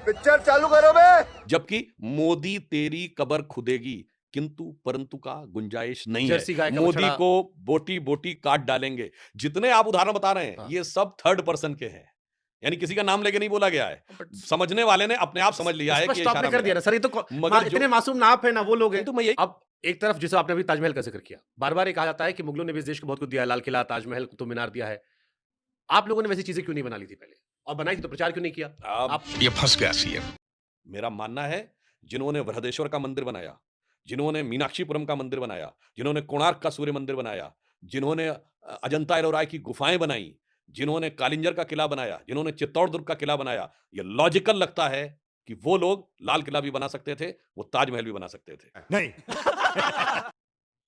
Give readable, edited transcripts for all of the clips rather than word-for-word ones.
Picture चालू करो बे। जबकि मोदी तेरी कबर खुदेगी किंतु परंतु का गुंजाइश नहीं जर्सी है। गाय का मोदी बछड़ा। को बोटी बोटी काट डालेंगे। जितने आप उदाहरण बता रहे हैं हाँ। ये सब थर्ड पर्सन के हैं, यानी किसी का नाम लेके नहीं बोला गया है। बट समझने वाले ने अपने आप समझ लिया है कि स्पष्ट ये आपने इशारा कर मेरा दिया ना है। सर, ये तो मगर इतने जो मासूम ना आप है ना वो लोग हैं। तो मैं यही अब एक तरफ जैसे आपने अभी ताजमहल का जिक्र किया, बार बार ये कहा जाता है कि मुगलों ने भी इस देश को बहुत कुछ दिया है, लाल किला, ताजमहल, कुतुब मीनार दिया है। आप लोगों ने वैसी चीजें क्यों नहीं बना ली थी पहले, और बनाई थी तो प्रचार क्यों नहीं किया अब आप? ये फंस गया सीएम। मेरा मानना है जिन्होंने बृहदेश्वर का मंदिर बनाया, जिन्होंने मीनाक्षीपुरम का मंदिर बनाया, जिन्होंने कोणार्क का सूर्य मंदिर बनाया, जिन्होंने अजंता एलोरा की गुफाएं बनाई, जिन्होंने कालिंजर का किला बनाया, जिन्होंने चित्तौड़ दुर्ग का किला बनाया, ये लॉजिकल लगता है कि वो लोग लाल किला भी बना सकते थे, वो ताजमहल भी बना सकते थे। नहीं।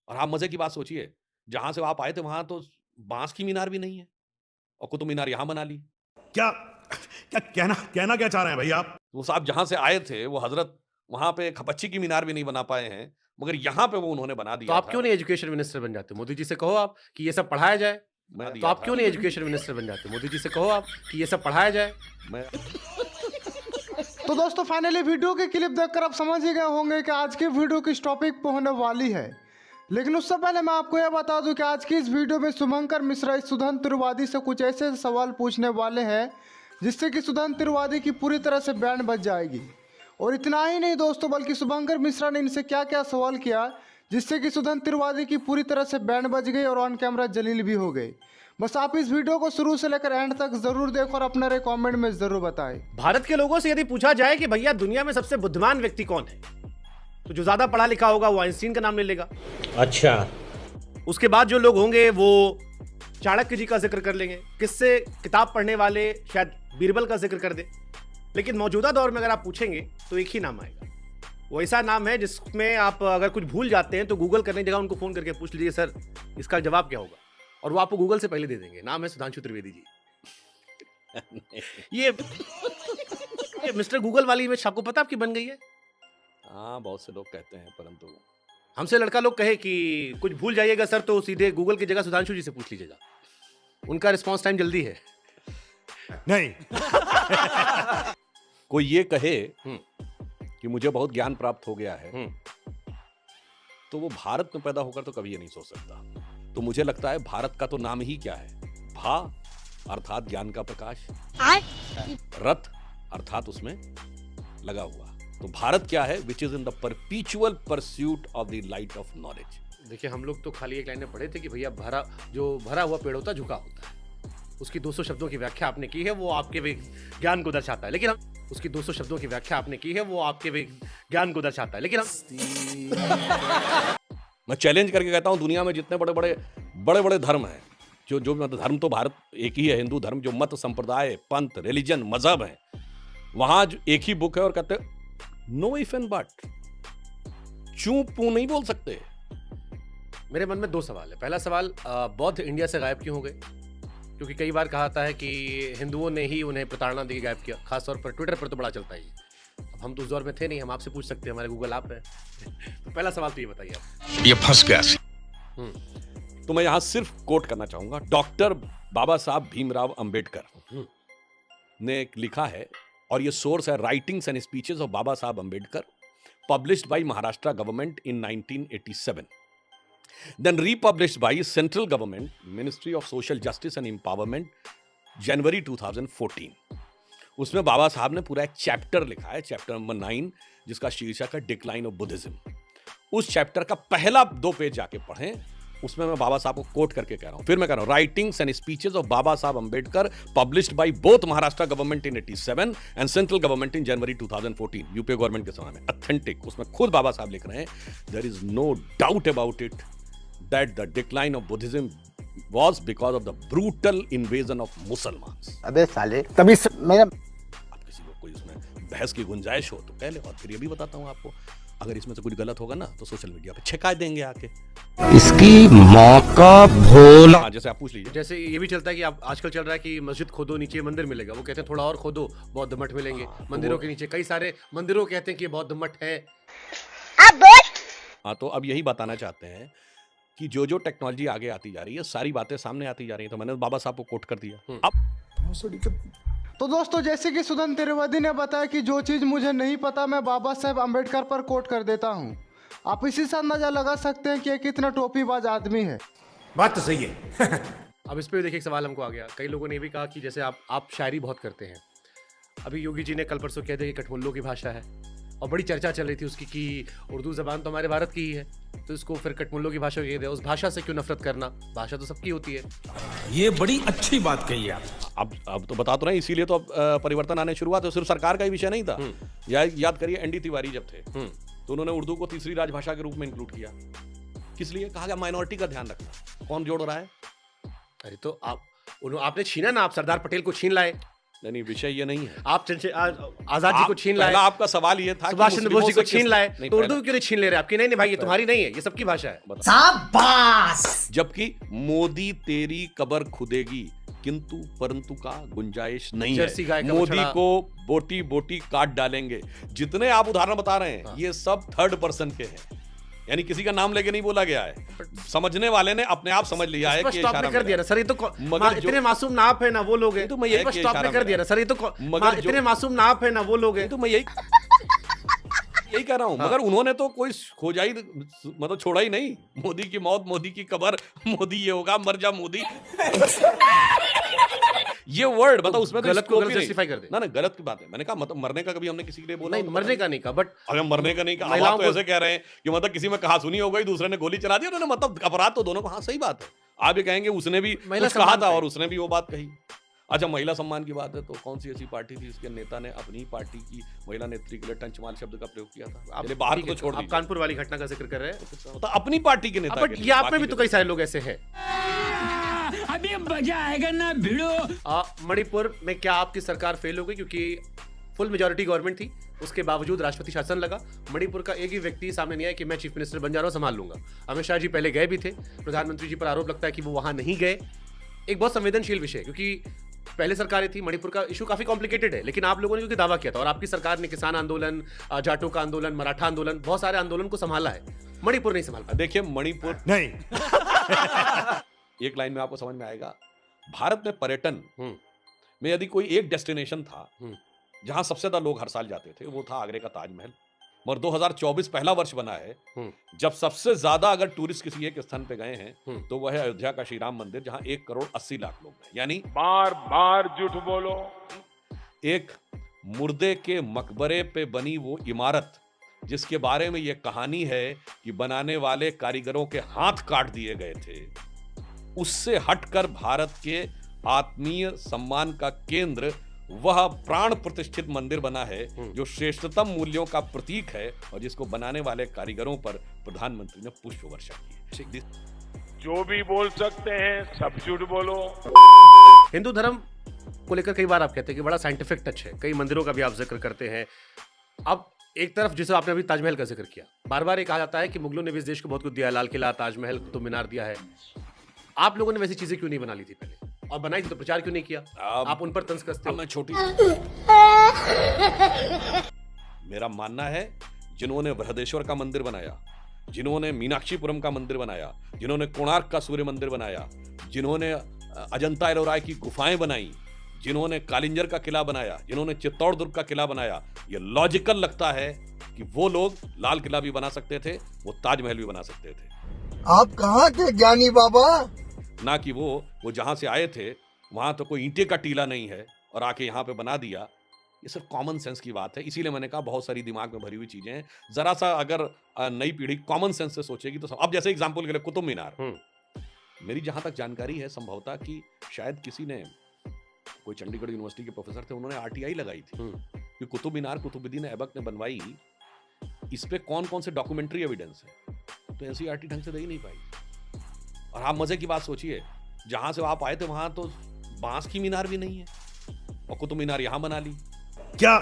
और आप मजे की बात सोचिए, जहां से आप आए थे वहां तो बांस की मीनार भी नहीं है और कुतुब मीनार यहां बना ली। क्या क्या कहना क्या चाह रहे हैं भैया आप? वो साहब जहां से आए थे वो हजरत वहां पे खपच्ची की मीनार भी नहीं बना पाए हैं, मगर यहां पे वो उन्होंने बना तो दिया आप था। क्यों नहीं एजुकेशन मिनिस्टर बन जाते? मोदी जी से कहो आप कि ये सब पढ़ाया जाए। मैं तो दिया आप था। क्यों नहीं एजुकेशन मिनिस्टर बन जाते? मोदी जी से कहो आप कि ये सब पढ़ाया जाए। मैं तो दोस्तों फाइनली वीडियो की क्लिप देखकर आप समझ ही गए होंगे कि आज की वीडियो किस टॉपिक पर होने वाली है। लेकिन उससे पहले मैं आपको यह बता दूं कि आज की इस वीडियो में शुभंकर मिश्रा इस सुधांशु त्रिवेदी से कुछ ऐसे सवाल पूछने वाले हैं जिससे कि सुधांशु त्रिवेदी की पूरी तरह से बैंड बज जाएगी। और इतना ही नहीं दोस्तों, बल्कि शुभंकर मिश्रा ने इनसे क्या क्या सवाल किया जिससे कि सुधांशु त्रिवेदी की पूरी तरह से बैंड बज गई और ऑन कैमरा जलील भी हो गई। बस आप इस वीडियो को शुरू से लेकर एंड तक जरूर देखो और अपना रे कमेंट में जरूर बताएं। भारत के लोगों से यदि पूछा जाए कि भैया दुनिया में सबसे बुद्धिमान व्यक्ति कौन है, तो जो ज्यादा पढ़ा लिखा होगा वो आइंस्टीन का नाम ले लेगा। अच्छा, उसके बाद जो लोग होंगे वो चाणक्य जी का जिक्र कर लेंगे। किससे किताब पढ़ने वाले शायद बीरबल का जिक्र कर दे। लेकिन मौजूदा दौर में अगर आप पूछेंगे तो एक ही नाम आएगा। वो ऐसा नाम है जिसमें आप अगर कुछ भूल जाते हैं तो गूगल करने की जगह उनको फोन करके पूछ लीजिए सर इसका जवाब क्या होगा, और वो आपको गूगल से पहले दे देंगे। नाम है सुधांशु त्रिवेदी जी। ये मिस्टर गूगल वाली इमेज आपको पता आपकी बन गई है। हाँ, बहुत से लोग कहते हैं, परंतु हमसे लड़का लोग कहे कि कुछ भूल जाइएगा सर तो सीधे गूगल की जगह सुधांशु जी से पूछ लीजिएगा, उनका रिस्पांस टाइम जल्दी है। नहीं। कोई ये कहे कि मुझे बहुत ज्ञान प्राप्त हो गया है, तो वो भारत में पैदा होकर तो कभी ये नहीं सोच सकता। तो मुझे लगता है भारत का तो नाम ही क्या है, भा अर्थात ज्ञान का प्रकाश, रथ अर्थात उसमें लगा हुआ। तो भारत क्या है, which is in the परपीचुअल pursuit of the light of knowledge. देखिए हम लोग तो खाली एक लाइन में पढ़े थे कि भैया भरा हुआ पेड़ होता झुका होता है। उसकी 200 शब्दों की व्याख्या आपने की है, वो आपके ज्ञान को दर्शाता है। लेकिन उसकी 200 शब्दों की व्याख्या आपने की है, वो आपके ज्ञान को दर्शाता है। लेकिन मैं चैलेंज करके कहता हूं दुनिया में जितने बड़े बड़े धर्म हैं, जो धर्म तो भारत एक ही है, हिंदू धर्म, जो मत संप्रदाय पंथ रिलीजन मजहब है, वहां एक ही बुक है और कहते नो इफ एंड बट, चू पू नहीं बोल सकते। मेरे मन में दो सवाल है। पहला सवाल, बौद्ध इंडिया से गायब क्यों हो गए? क्योंकि कई बार कहा था है कि हिंदुओं ने ही उन्हें प्रताड़ना देके गायब किया। खासतौर पर ट्विटर पर तो बड़ा चलता है ये। अब हम तो उस दौर में थे नहीं, हम आपसे पूछ सकते हैं, हमारे गूगल आप है। तो पहला सवाल तो ये बताइए आप। ये फंस गया। तो मैं यहां सिर्फ कोट करना चाहूंगा, डॉक्टर बाबा साहब भीमराव अंबेडकर ने लिखा है, और ये सोर्स है राइटिंग्स एंड स्पीचेस ऑफ बाबा साहब Ambedkar, published by Maharashtra government in 1987, then republished by central government ministry of social justice and empowerment जनवरी 2014। उसमें बाबा साहब ने पूरा एक चैप्टर लिखा है, चैप्टर नंबर 9, जिसका शीर्षक है डिक्लाइन ऑफ बुद्धिज्म। उस चैप्टर का पहला 2 पेज जाके पढ़ें, उसमें मैं बाबा साहब को कोट करके कह रहा हूं, फिर मैं कह रहा हूं, राइटिंग्स एंड स्पीचेस ऑफ बाबा साहब Ambedkar published by both Maharashtra government in 87 and central government in January 2014, UPA government के समय में, ऑथेंटिक। उसमें खुद बाबा साहब लिख रहे हैं, there is no doubt about it that the decline of Buddhism was because of the brutal invasion of Muslims। अबे साले तभी मेरा अब किसी को कोई उसमें बहस की गुंजाइश हो तो कह ले, और फिर ये भी बताता हूं आपको, अगर इसमें से कुछ गलत होगा ना तो सोशल मीडिया पे छिका देंगे आके। इसकी माँ का भोला। हाँ, जैसे आप पूछ लीजिए। जैसे ये भी चलता है कि आप आजकल चल रहा है कि मस्जिद खोदो नीचे मंदिर मिलेगा। वो कहते हैं थोड़ा और खोदो बौद्ध मठ मिलेंगे। मंदिरों के नीचे कई सारे मंदिरों कहते हैं कि बौद्ध मठ है। हाँ, तो अब यही बताना चाहते हैं कि जो टेक्नोलॉजी आगे आती जा रही है, सारी बातें सामने आती जा रही है। तो मैंने बाबा साहब को कोट कर दिया। अब तो दोस्तों जैसे कि सुदन त्रिवेदी ने बताया कि जो चीज़ मुझे नहीं पता मैं बाबा साहेब अम्बेडकर पर कोट कर देता हूँ। आप इसी से अंदाजा लगा सकते हैं कि ये कितना टोपीबाज आदमी है। बात तो सही है। अब इस पे देखिए एक सवाल हमको आ गया। कई लोगों ने ये भी कहा कि जैसे आप शायरी बहुत करते हैं। अभी योगी जी ने कल परसों कह दिया कि कठमुल्लों की भाषा है और बड़ी चर्चा चल रही थी उसकी कि उर्दू ज़बान तो हमारे भारत की ही है, तो इसको फिर कठमुल्लों की भाषा कह दिया। उस भाषा से क्यों नफरत करना, भाषा तो सबकी होती है। ये बड़ी अच्छी बात कही आप। अब तो बता तो रहे, इसीलिए तो अब परिवर्तन आने शुरुआत है। सिर्फ सरकार का ही विषय नहीं था। याद करिए एनडी तिवारी जब थे तो उन्होंने उर्दू को तीसरी राजभाषा के रूप में इंक्लूड किया। किस लिए? कहा गया माइनॉरिटी का ध्यान रखना। कौन जोड़ रहा है? अरे तो आपने छीना ना, आप सरदार पटेल को छीन लाए। नहीं, विषय ये नहीं है। आप आजाद जी को छीन लाए। पहला आपका सवाल ये था सुभाष चंद्र बोस जी को छीन लाए, नहीं, तो उर्दू क्यों नहीं छीन ले रहे आपकी? नहीं भाई, ये तुम्हारी नहीं है, ये सबकी भाषा है। शाबाश। जबकि मोदी तेरी कबर खुदेगी किंतु परंतु का गुंजाइश नहीं जर्सी गाय है। का मोदी बछड़ा। को बोटी बोटी काट डालेंगे। जितने आप उदाहरण बता रहे हैं ये सब थर्ड पर्सन के हैं, यानी किसी का नाम लेके नहीं बोला गया है। समझने वाले ने अपने आप समझ लिया है कि स्पष्ट आपने कर दिया ना सर, ये तो मगर इतने मासूम ना आप है ना वो लोग हैं। तो मैं यही स्पष्ट आपने कर दिया ना सर, ये तो मगर इतने मासूम ना आप है ना वो लोग हैं। तो मैं यही कह रहा हूं। मगर उन्होंने तो कोई खोजा ही, मतलब छोड़ा ही नहीं। मोदी की मौत, मोदी की कबर, मोदी ये होगा, मर जा मोदी। ये वर्ड मतलब उसमें तो गलत को गलत जस्टिफाई कर दे। ना गलत की बात है। मैंने कहा मतलब मरने का कभी हमने किसी के लिए बोला नहीं, मरने का नहीं कहा, बट अगर मरने का नहीं कहा, महिलाओं आप तो को- ऐसे कह रहे हैं कि मतलब किसी में कहा सुनी हो गई, दूसरे ने गोली चला दी, उन्होंने मतलब अपराध तो दोनों को। हाँ सही बात है। आप ये कहेंगे उसने भी महिला कुछ कहा सम्मान था पे। और उसने भी वो बात कही। अच्छा, महिला सम्मान की बात है तो कौन सी ऐसी पार्टी थी इसके नेता ने अपनी पार्टी की महिला नेत्री के लिए टंचमाल शब्द का प्रयोग किया था? चलिए बाहर को तो छोड़ आप दीजिए, कानपुर वाली घटना का जिक्र कर रहे हैं, तो अपनी पार्टी के नेता बट के ये लिए, आप में बाकी भी तो कई सारे लोग ऐसे हैं। अभी मजा आएगा ना भिड़ो। मणिपुर में क्या आपकी सरकार फेल हो गई क्योंकि फुल मेजोरिटी गवर्नमेंट थी, उसके बावजूद राष्ट्रपति शासन लगा? मणिपुर का एक ही व्यक्ति सामने नहीं आया कि मैं चीफ मिनिस्टर बन जा रहा हूं, संभाल लूंगा। अमित शाह जी पहले गए भी थे, प्रधानमंत्री जी पर आरोप लगता है कि वो वहां नहीं गए। एक बहुत संवेदनशील विषय, क्योंकि पहले सरकारें थी। मणिपुर का इशू काफी कॉम्प्लिकेटेड है, लेकिन आप लोगों ने क्योंकि दावा किया था और आपकी सरकार ने किसान आंदोलन, जाटों का आंदोलन, मराठा आंदोलन, बहुत सारे आंदोलन को संभाला है। मणिपुर नहीं संभाल पाया। देखिए मणिपुर नहीं, एक लाइन में आपको समझ में आएगा। भारत में पर्यटन में यदि कोई एक डेस्टिनेशन था जहां सबसे ज्यादा लोग हर साल जाते थे, वो था आगरे का ताजमहल। मगर 2024 पहला वर्ष बना है जब सबसे ज्यादा अगर टूरिस्ट किसी एक स्थान पे गए हैं तो वह है अयोध्या का श्री राम मंदिर, जहां 1 करोड़ 80 लाख लोग हैं। यानी बार बार झूठ बोलो। एक मुर्दे के मकबरे पे बनी वो इमारत जिसके बारे में ये कहानी है कि बनाने वाले कारीगरों के हाथ काट दिए गए थे, उससे हटकर भारत के आत्मीय सम्मान का केंद्र वह प्राण प्रतिष्ठित मंदिर बना है जो श्रेष्ठतम मूल्यों का प्रतीक है और जिसको बनाने वाले कारीगरों पर प्रधानमंत्री ने पुष्प वर्षा की। जो भी बोल सकते हैं सब झूठ बोलो। हिंदू धर्म को लेकर कई बार आप कहते हैं कि बड़ा साइंटिफिक टच है, कई मंदिरों का भी आप जिक्र करते हैं। अब एक तरफ जैसे आपने अभी ताजमहल का जिक्र किया, बार बार ये कहा जाता है कि मुगलों ने भी इस देश को बहुत कुछ दिया, लाल किला, ताजमहल, कुतुब मीनार दिया है। आप लोगों ने वैसी चीजें क्यों नहीं बना ली थी पहले, और बनाई थी तो प्रचार क्यों नहीं किया? आप उन पर तंज कसते हो। मैं छोटी मेरा मानना है जिन्होंने बृहदेश्वर का मंदिर बनाया, जिन्होंने मीनाक्षीपुरम का मंदिर बनाया, जिन्होंने कोणार्क का सूर्य मंदिर बनाया, जिन्होंने अजंता एलोरा की गुफाएं बनाई, जिन्होंने कालिंजर का किला बनाया, जिन्होंने चित्तौड़ दुर्ग का किला बनाया, ये लॉजिकल लगता है कि वो लोग लाल किला भी बना सकते थे, वो ताजमहल भी बना सकते थे। आप कहाँ के ज्ञानी बाबा? ना कि वो जहां से आए थे वहां तो कोई ईंटे का टीला नहीं है और आके यहाँ पे बना दिया। ये सिर्फ कॉमन सेंस की बात है। इसीलिए मैंने कहा बहुत सारी दिमाग में भरी हुई चीजें हैं। जरा सा अगर नई पीढ़ी कॉमन सेंस से सोचेगी तो अब जैसे एग्जांपल के लिए कुतुब मीनार, मेरी जहां तक जानकारी है संभवतः कि शायद किसी ने, कोई चंडीगढ़ यूनिवर्सिटी के प्रोफेसर थे, उन्होंने आरटीआई लगाई थी कि कुतुब मीनार कुतुबुद्दीन ऐबक ने बनवाई, इस पे कौन कौन से डॉक्यूमेंट्री एविडेंस है, तो एनसीईआरटी ढंग से दे ही नहीं पाई। और आप मजे की बात सोचिए, जहां से आप आए थे वहां तो बांस की मीनार भी नहीं है और कुतुब मीनार यहां बना ली। क्या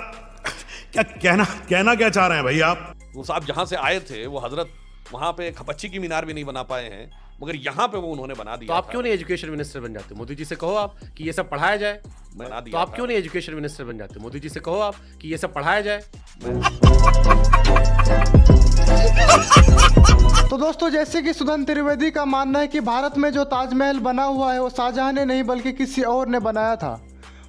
क्या कहना क्या चाह रहे हैं भाई आप? वो साहब जहां से आए थे वो हजरत वहां पे खपच्ची की मीनार भी नहीं बना पाए हैं, मगर यहाँ पे वो उन्होंने बना दिया। तो आप क्यों नहीं एजुकेशन मिनिस्टर बन जाते? मोदी जी से कहो आप कि ये सब पढ़ाया जाए। बना तो दिया आप था। क्यों नहीं एजुकेशन मिनिस्टर बन जाते? मोदी जी से कहो आप कि ये सब पढ़ाया जाए। तो दोस्तों जैसे कि सुदन त्रिवेदी का मानना है कि भारत में जो ताजमहल बना हुआ है वो शाहजहां ने नहीं बल्कि किसी और ने बनाया था,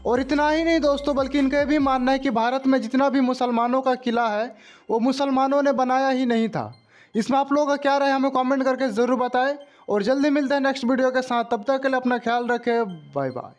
और इतना ही नहीं दोस्तों, बल्कि इनका ये भी मानना है कि भारत में जितना भी मुसलमानों का किला है वो मुसलमानों ने बनाया ही नहीं था। इसमें आप लोगों का क्या राय है हमें कमेंट करके ज़रूर बताएं, और जल्दी मिलते हैं नेक्स्ट वीडियो के साथ। तब तक के लिए अपना ख्याल रखें, बाय बाय।